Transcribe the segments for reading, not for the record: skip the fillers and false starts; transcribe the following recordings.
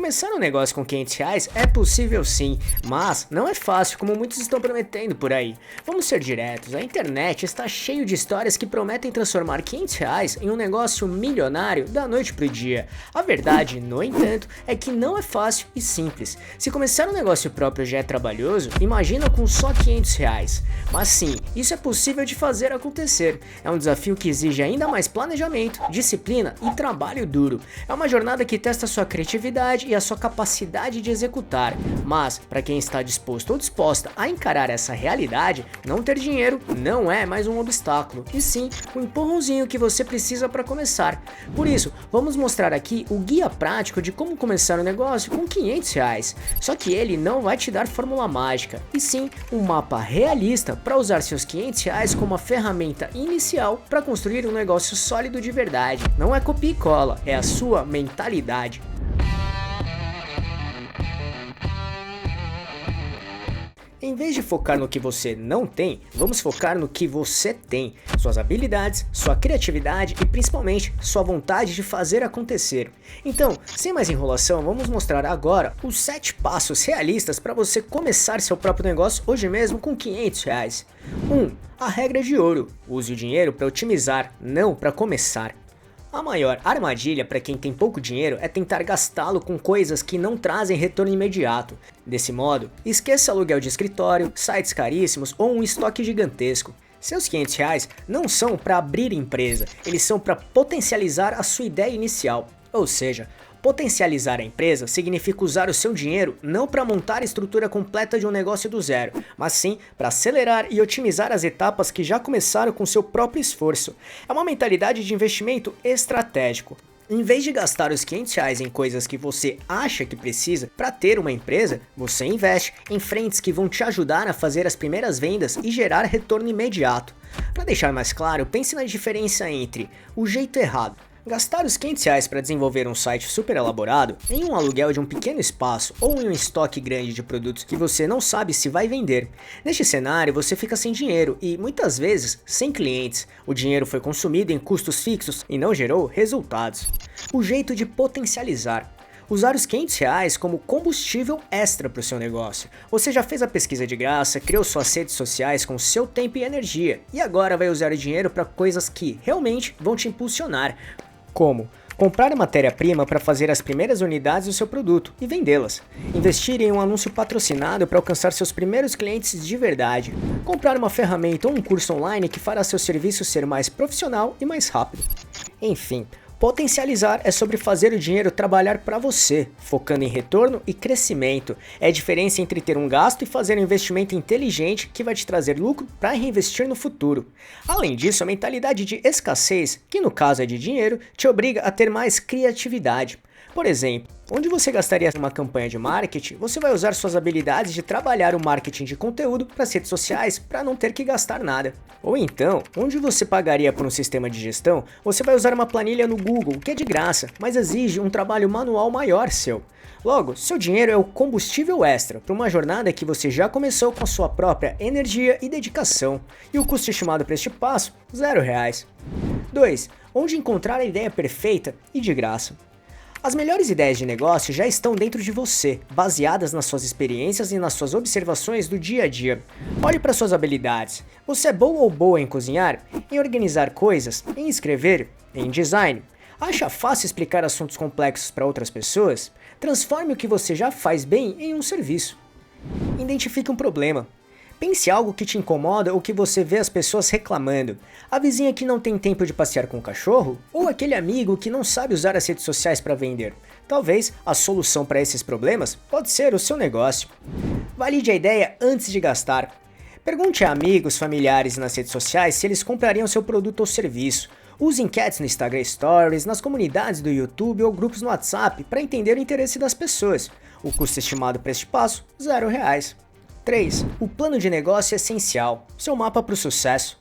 Começar um negócio com R$ 500 é possível sim, mas não é fácil como muitos estão prometendo por aí. Vamos ser diretos, a internet está cheio de histórias que prometem transformar R$ 500 em um negócio milionário da noite pro dia. A verdade, no entanto, é que não é fácil e simples. Se começar um negócio próprio já é trabalhoso, imagina com só R$ 500. Mas sim, isso é possível de fazer acontecer. É um desafio que exige ainda mais planejamento, disciplina e trabalho duro. É uma jornada que testa sua criatividade e a sua capacidade de executar, mas para quem está disposto ou disposta a encarar essa realidade, não ter dinheiro não é mais um obstáculo, e sim um empurrãozinho que você precisa para começar. Por isso, vamos mostrar aqui o guia prático de como começar um negócio com R$ 500, só que ele não vai te dar fórmula mágica, e sim um mapa realista para usar seus R$ 500 como a ferramenta inicial para construir um negócio sólido de verdade. Não é copia e cola, é a sua mentalidade. Em vez de focar no que você não tem, vamos focar no que você tem, suas habilidades, sua criatividade e principalmente sua vontade de fazer acontecer. Então, sem mais enrolação, vamos mostrar agora os 7 passos realistas para você começar seu próprio negócio hoje mesmo com R$ 500. 1. A regra de ouro: use o dinheiro para otimizar, não para começar. A maior armadilha para quem tem pouco dinheiro é tentar gastá-lo com coisas que não trazem retorno imediato. Desse modo, esqueça aluguel de escritório, sites caríssimos ou um estoque gigantesco. Seus R$ 500 não são para abrir empresa, eles são para potencializar a sua ideia inicial. Ou seja, potencializar a empresa significa usar o seu dinheiro não para montar a estrutura completa de um negócio do zero, mas sim para acelerar e otimizar as etapas que já começaram com seu próprio esforço. É uma mentalidade de investimento estratégico. Em vez de gastar os R$ 500 em coisas que você acha que precisa para ter uma empresa, você investe em frentes que vão te ajudar a fazer as primeiras vendas e gerar retorno imediato. Para deixar mais claro, pense na diferença entre o jeito errado: gastar os R$ 500 para desenvolver um site super elaborado, em um aluguel de um pequeno espaço ou em um estoque grande de produtos que você não sabe se vai vender. Neste cenário, você fica sem dinheiro e, muitas vezes, sem clientes. O dinheiro foi consumido em custos fixos e não gerou resultados. O jeito de potencializar: usar os R$ 500 como combustível extra para o seu negócio. Você já fez a pesquisa de graça, criou suas redes sociais com seu tempo e energia, e agora vai usar o dinheiro para coisas que realmente vão te impulsionar, como comprar matéria-prima para fazer as primeiras unidades do seu produto e vendê-las, investir em um anúncio patrocinado para alcançar seus primeiros clientes de verdade, comprar uma ferramenta ou um curso online que fará seu serviço ser mais profissional e mais rápido. Enfim, potencializar é sobre fazer o dinheiro trabalhar para você, focando em retorno e crescimento. É a diferença entre ter um gasto e fazer um investimento inteligente que vai te trazer lucro para reinvestir no futuro. Além disso, a mentalidade de escassez, que no caso é de dinheiro, te obriga a ter mais criatividade. Por exemplo, onde você gastaria uma campanha de marketing, você vai usar suas habilidades de trabalhar o marketing de conteúdo para as redes sociais para não ter que gastar nada. Ou então, onde você pagaria por um sistema de gestão, você vai usar uma planilha no Google, que é de graça, mas exige um trabalho manual maior seu. Logo, seu dinheiro é o combustível extra para uma jornada que você já começou com a sua própria energia e dedicação. E o custo estimado para este passo? R$ 0. 2. Onde encontrar a ideia perfeita e de graça. As melhores ideias de negócio já estão dentro de você, baseadas nas suas experiências e nas suas observações do dia a dia. Olhe para suas habilidades. Você é bom ou boa em cozinhar? Em organizar coisas? Em escrever? Em design? Acha fácil explicar assuntos complexos para outras pessoas? Transforme o que você já faz bem em um serviço. Identifique um problema. Pense algo que te incomoda ou que você vê as pessoas reclamando. A vizinha que não tem tempo de passear com o cachorro? Ou aquele amigo que não sabe usar as redes sociais para vender? Talvez a solução para esses problemas pode ser o seu negócio. Valide a ideia antes de gastar. Pergunte a amigos, familiares e nas redes sociais se eles comprariam seu produto ou serviço. Use enquetes no Instagram Stories, nas comunidades do YouTube ou grupos no WhatsApp para entender o interesse das pessoas. O custo estimado para este passo? R$ 0. 3. O plano de negócio é essencial, seu mapa para o sucesso.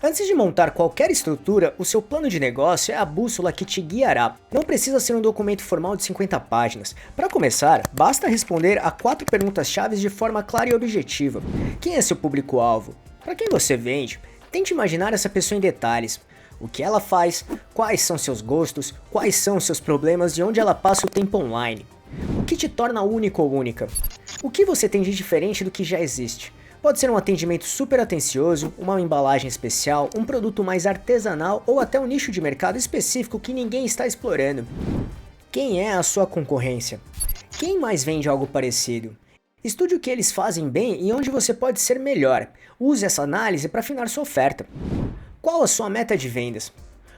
Antes de montar qualquer estrutura, o seu plano de negócio é a bússola que te guiará. Não precisa ser um documento formal de 50 páginas. Para começar, basta responder a 4 perguntas-chave de forma clara e objetiva. Quem é seu público-alvo? Para quem você vende? Tente imaginar essa pessoa em detalhes. O que ela faz, quais são seus gostos, quais são seus problemas e onde ela passa o tempo online. O que te torna único ou única? O que você tem de diferente do que já existe? Pode ser um atendimento super atencioso, uma embalagem especial, um produto mais artesanal ou até um nicho de mercado específico que ninguém está explorando. Quem é a sua concorrência? Quem mais vende algo parecido? Estude o que eles fazem bem e onde você pode ser melhor. Use essa análise para afinar sua oferta. Qual a sua meta de vendas?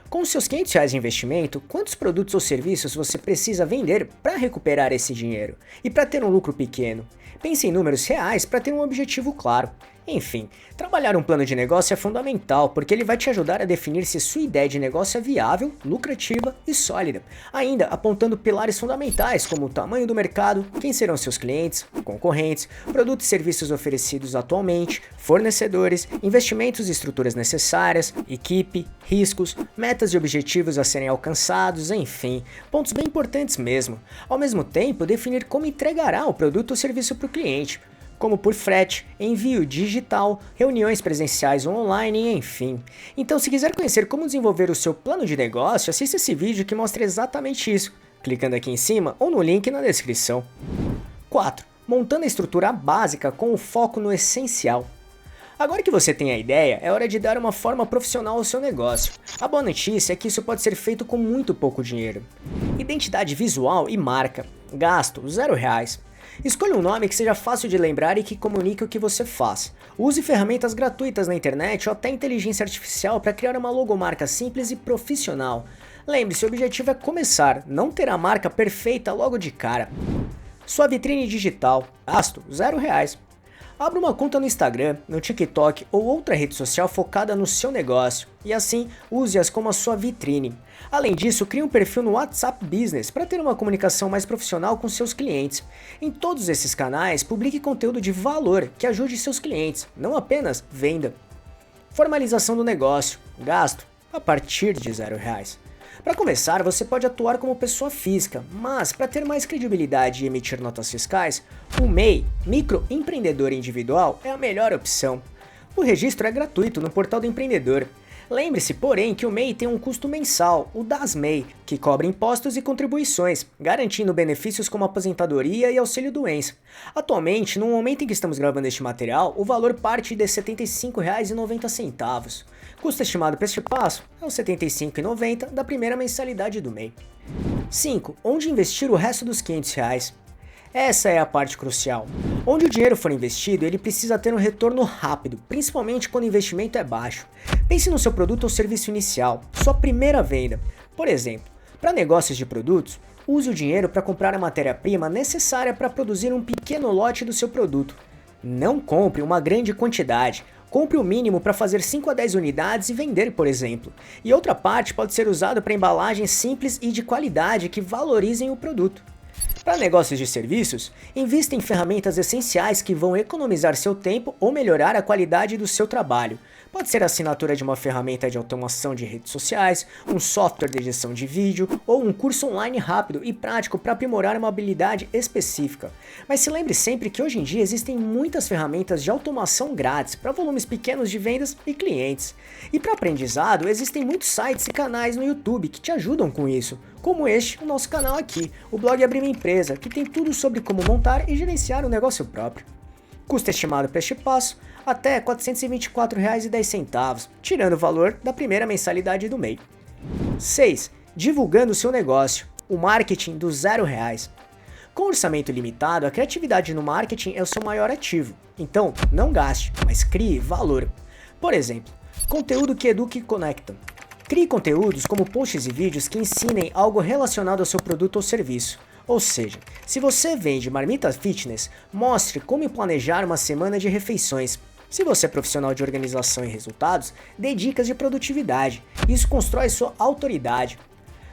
Com os seus R$ 500 de investimento, quantos produtos ou serviços você precisa vender para recuperar esse dinheiro? E para ter um lucro pequeno? Pense em números reais para ter um objetivo claro. Enfim, trabalhar um plano de negócio é fundamental porque ele vai te ajudar a definir se sua ideia de negócio é viável, lucrativa e sólida, ainda apontando pilares fundamentais como o tamanho do mercado, quem serão seus clientes, concorrentes, produtos e serviços oferecidos atualmente, fornecedores, investimentos e estruturas necessárias, equipe, riscos, metas e objetivos a serem alcançados, enfim, pontos bem importantes mesmo. Ao mesmo tempo, definir como entregará o produto ou serviço para o cliente, como por frete, envio digital, reuniões presenciais ou online, enfim. Então, se quiser conhecer como desenvolver o seu plano de negócio, assista esse vídeo que mostra exatamente isso, clicando aqui em cima ou no link na descrição. 4. Montando a estrutura básica com o foco no essencial. Agora que você tem a ideia, é hora de dar uma forma profissional ao seu negócio. A boa notícia é que isso pode ser feito com muito pouco dinheiro. Identidade visual e marca. Gasto R$0. Escolha um nome que seja fácil de lembrar e que comunique o que você faz. Use ferramentas gratuitas na internet ou até inteligência artificial para criar uma logomarca simples e profissional. Lembre-se, o objetivo é começar, não ter a marca perfeita logo de cara. Sua vitrine digital. Gasto R$0. Abra uma conta no Instagram, no TikTok ou outra rede social focada no seu negócio e assim use-as como a sua vitrine. Além disso, crie um perfil no WhatsApp Business para ter uma comunicação mais profissional com seus clientes. Em todos esses canais, publique conteúdo de valor que ajude seus clientes, não apenas venda. Formalização do negócio. Gasto a partir de R$0. Para começar, você pode atuar como pessoa física, mas para ter mais credibilidade e emitir notas fiscais, o MEI, Microempreendedor Individual, é a melhor opção. O registro é gratuito no portal do empreendedor. Lembre-se, porém, que o MEI tem um custo mensal, o DAS-MEI, que cobra impostos e contribuições, garantindo benefícios como aposentadoria e auxílio-doença. Atualmente, no momento em que estamos gravando este material, o valor parte de R$ 75,90. Custo estimado para este passo é os R$ 75,90 da primeira mensalidade do MEI. 5. Onde investir o resto dos R$ 500? Essa é a parte crucial. Onde o dinheiro for investido, ele precisa ter um retorno rápido, principalmente quando o investimento é baixo. Pense no seu produto ou serviço inicial, sua primeira venda. Por exemplo, para negócios de produtos, use o dinheiro para comprar a matéria-prima necessária para produzir um pequeno lote do seu produto. Não compre uma grande quantidade. Compre o mínimo para fazer 5 a 10 unidades e vender, por exemplo. E outra parte pode ser usada para embalagens simples e de qualidade que valorizem o produto. Para negócios de serviços, invista em ferramentas essenciais que vão economizar seu tempo ou melhorar a qualidade do seu trabalho. Pode ser a assinatura de uma ferramenta de automação de redes sociais, um software de edição de vídeo ou um curso online rápido e prático para aprimorar uma habilidade específica. Mas se lembre sempre que hoje em dia existem muitas ferramentas de automação grátis para volumes pequenos de vendas e clientes. E para aprendizado, existem muitos sites e canais no YouTube que te ajudam com isso, como este, o nosso canal aqui, o blog Abrir Minha Empresa, que tem tudo sobre como montar e gerenciar um negócio próprio. Custo estimado para este passo, até R$ 424,10, tirando o valor da primeira mensalidade do MEI. 6. Divulgando o seu negócio, o marketing do R$0. Com orçamento limitado, a criatividade no marketing é o seu maior ativo. Então, não gaste, mas crie valor. Por exemplo, conteúdo que eduque e conecta. Crie conteúdos como posts e vídeos que ensinem algo relacionado ao seu produto ou serviço. Ou seja, se você vende marmita fitness, mostre como planejar uma semana de refeições. Se você é profissional de organização e resultados, dê dicas de produtividade. Isso constrói sua autoridade.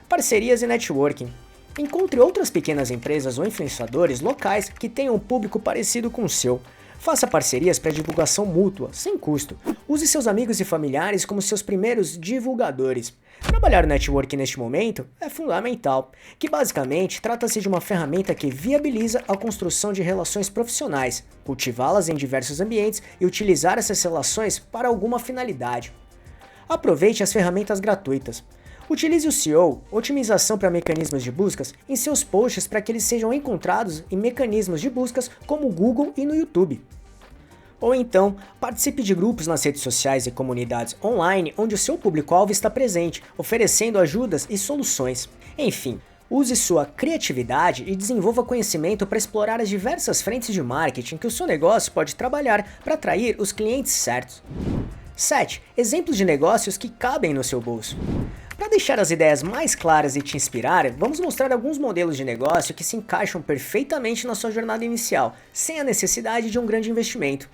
Parcerias e networking. Encontre outras pequenas empresas ou influenciadores locais que tenham um público parecido com o seu. Faça parcerias para divulgação mútua, sem custo. Use seus amigos e familiares como seus primeiros divulgadores. Trabalhar o networking neste momento é fundamental, que basicamente trata-se de uma ferramenta que viabiliza a construção de relações profissionais, cultivá-las em diversos ambientes e utilizar essas relações para alguma finalidade. Aproveite as ferramentas gratuitas. Utilize o SEO, otimização para mecanismos de buscas, em seus posts para que eles sejam encontrados em mecanismos de buscas como o Google e no YouTube. Ou então, participe de grupos nas redes sociais e comunidades online onde o seu público-alvo está presente, oferecendo ajudas e soluções. Enfim, use sua criatividade e desenvolva conhecimento para explorar as diversas frentes de marketing que o seu negócio pode trabalhar para atrair os clientes certos. 7. Exemplos de negócios que cabem no seu bolso. Para deixar as ideias mais claras e te inspirar, vamos mostrar alguns modelos de negócio que se encaixam perfeitamente na sua jornada inicial, sem a necessidade de um grande investimento.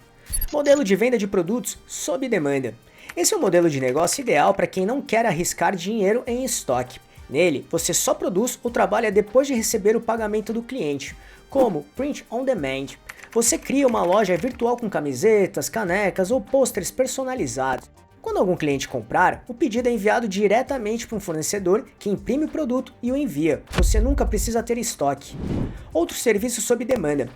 Modelo de venda de produtos sob demanda. Esse é o modelo de negócio ideal para quem não quer arriscar dinheiro em estoque. Nele, você só produz ou trabalha depois de receber o pagamento do cliente, como Print on Demand. Você cria uma loja virtual com camisetas, canecas ou pôsteres personalizados. Quando algum cliente comprar, o pedido é enviado diretamente para um fornecedor que imprime o produto e o envia. Você nunca precisa ter estoque. Outro serviço sob demanda.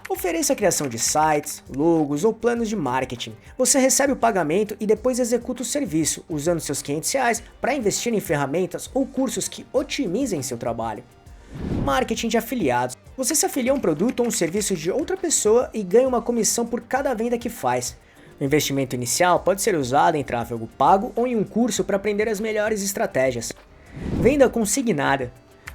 Ofereça a criação de sites, logos ou planos de marketing. Você recebe o pagamento e depois executa o serviço, usando seus R$500 para investir em ferramentas ou cursos que otimizem seu trabalho. Marketing de afiliados. Você se afilia a um produto ou um serviço de outra pessoa e ganha uma comissão por cada venda que faz. O investimento inicial pode ser usado em tráfego pago ou em um curso para aprender as melhores estratégias. Venda consignada.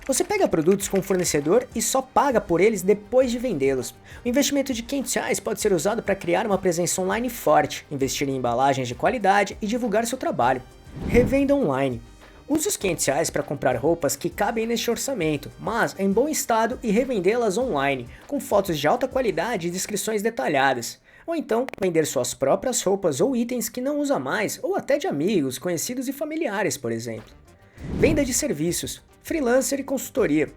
Você pega produtos com o fornecedor e só paga por eles depois de vendê-los. O investimento de R$500 pode ser usado para criar uma presença online forte, investir em embalagens de qualidade e divulgar seu trabalho. Revenda online. Use os R$500 para comprar roupas que cabem neste orçamento, mas em bom estado e revendê-las online, com fotos de alta qualidade e descrições detalhadas. Ou então, vender suas próprias roupas ou itens que não usa mais, ou até de amigos, conhecidos e familiares, por exemplo. Venda de serviços, freelancer e consultoria.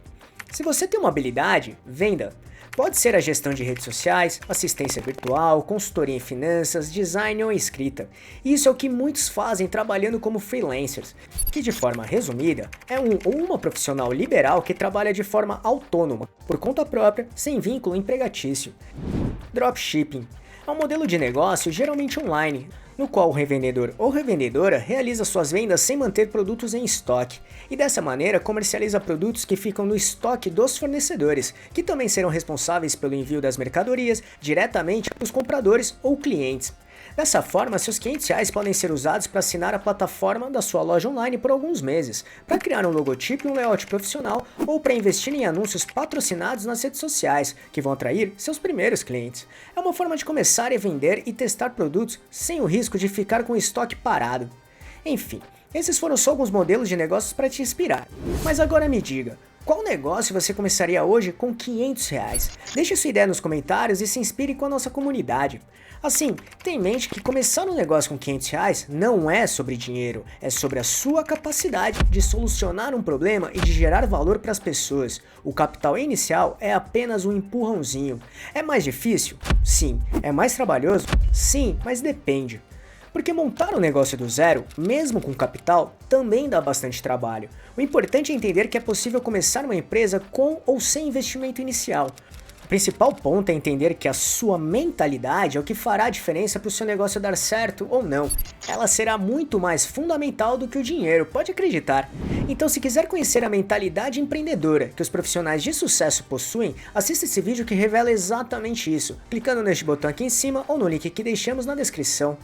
Se você tem uma habilidade, venda. Pode ser a gestão de redes sociais, assistência virtual, consultoria em finanças, design ou escrita. Isso é o que muitos fazem trabalhando como freelancers, que de forma resumida é um ou uma profissional liberal que trabalha de forma autônoma, por conta própria, sem vínculo empregatício. Dropshipping. É um modelo de negócio geralmente online, no qual o revendedor ou revendedora realiza suas vendas sem manter produtos em estoque, e dessa maneira comercializa produtos que ficam no estoque dos fornecedores, que também serão responsáveis pelo envio das mercadorias diretamente para os compradores ou clientes. Dessa forma, seus R$500 podem ser usados para assinar a plataforma da sua loja online por alguns meses, para criar um logotipo e um layout profissional ou para investir em anúncios patrocinados nas redes sociais, que vão atrair seus primeiros clientes. É uma forma de começar a vender e testar produtos sem o risco de ficar com o estoque parado. Enfim, esses foram só alguns modelos de negócios para te inspirar. Mas agora me diga, qual negócio você começaria hoje com R$500? Deixe sua ideia nos comentários e se inspire com a nossa comunidade. Assim, tenha em mente que começar um negócio com R$500 não é sobre dinheiro, é sobre a sua capacidade de solucionar um problema e de gerar valor para as pessoas. O capital inicial é apenas um empurrãozinho. É mais difícil? Sim. É mais trabalhoso? Sim, mas depende. Porque montar um negócio do zero, mesmo com capital, também dá bastante trabalho. O importante é entender que é possível começar uma empresa com ou sem investimento inicial. O principal ponto é entender que a sua mentalidade é o que fará a diferença para o seu negócio dar certo ou não. Ela será muito mais fundamental do que o dinheiro, pode acreditar. Então, se quiser conhecer a mentalidade empreendedora que os profissionais de sucesso possuem, assista esse vídeo que revela exatamente isso, clicando neste botão aqui em cima ou no link que deixamos na descrição.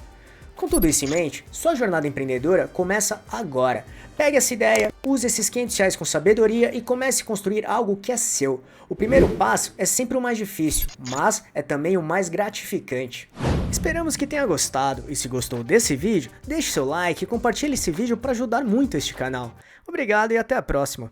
Com tudo isso em mente, sua jornada empreendedora começa agora. Pegue essa ideia, use esses R$500 com sabedoria e comece a construir algo que é seu. O primeiro passo é sempre o mais difícil, mas é também o mais gratificante. Esperamos que tenha gostado e se gostou desse vídeo, deixe seu like e compartilhe esse vídeo para ajudar muito este canal. Obrigado e até a próxima.